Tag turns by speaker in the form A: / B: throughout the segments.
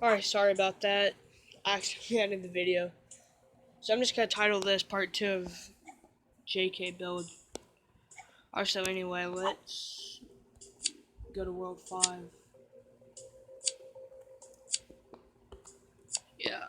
A: Alright, sorry about that. I actually ended the video. So I'm just gonna title this part 2 of JK build. Alright, so anyway, let's go to World 5. Yeah.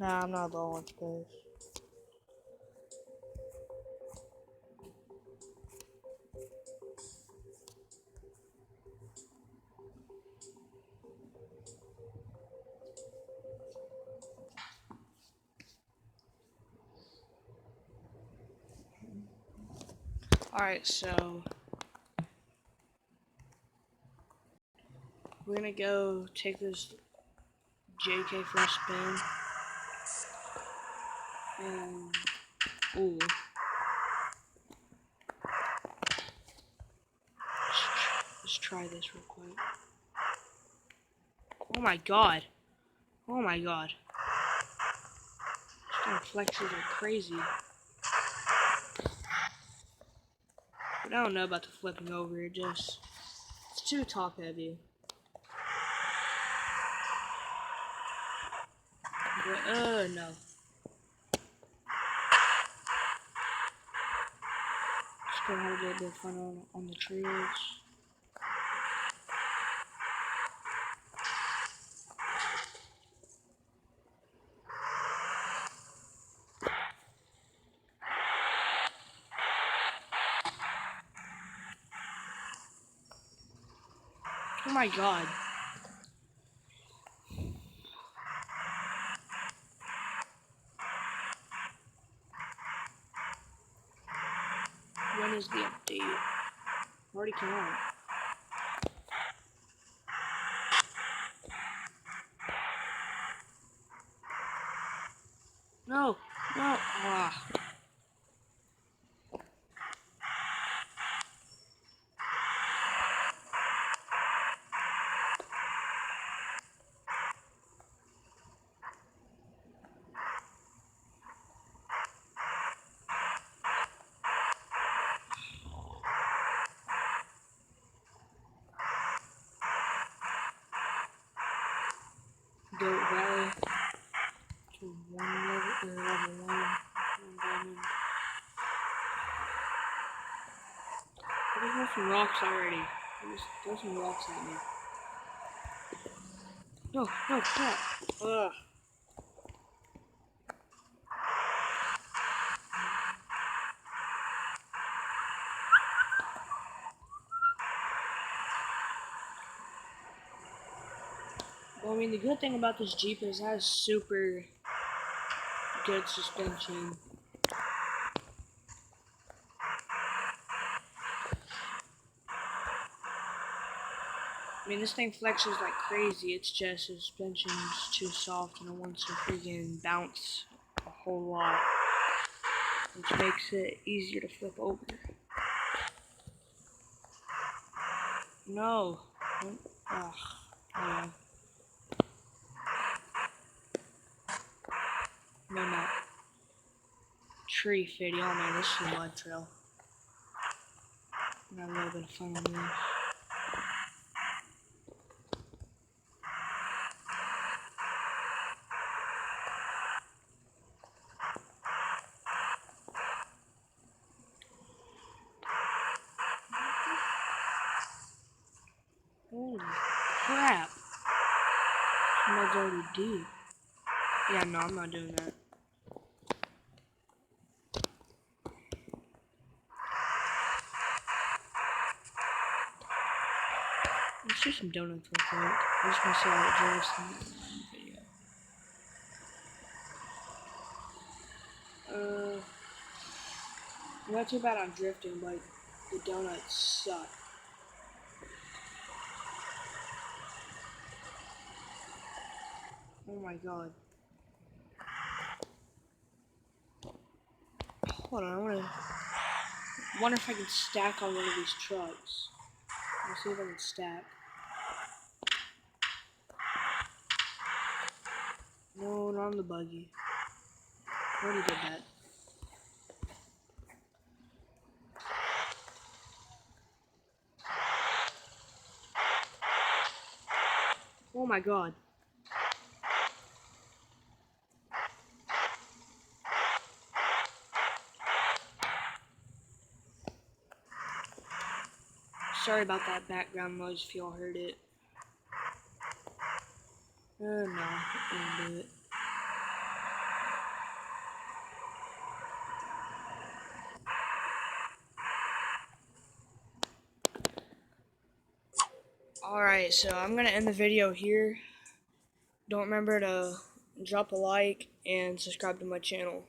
A: Nah, I'm not low on space. Alright, so we're gonna go take this JK for a spin. And ooh. Let's try this real quick. Oh my god. Oh my god. These flexes are crazy. But I don't know about the flipping over, it's too top heavy. But, no. Just gonna have a little bit of fun on the trees. Oh my god. When is the update? Already came out. No, no. Ah. Goat Valley to level 1 diamond. There's some rocks already. There's some rocks at me. No, crap. Ugh. Well, I mean, the good thing about this Jeep is it has super good suspension. I mean, this thing flexes like crazy, it's just the suspension's too soft and it wants to freaking bounce a whole lot, which makes it easier to flip over. No. Ugh. Yeah. No map. Tree video. Oh man, this is a mud trail. I'm gonna have a little bit of fun on this. Holy crap. This mud's already deep. Yeah, no, I'm not doing that. Let's do some donuts real quick. I just want to see how it drives in the video. I'm not too bad on drifting, but the donuts suck. Oh my god. Hold on, I wonder if I can stack on one of these trucks. Let's see if I can stack. No, not on the buggy. Already did that. Oh my god. Sorry about that background noise if y'all heard it. No, I didn't do it. Alright, so I'm gonna end the video here. Don't remember to drop a like and subscribe to my channel.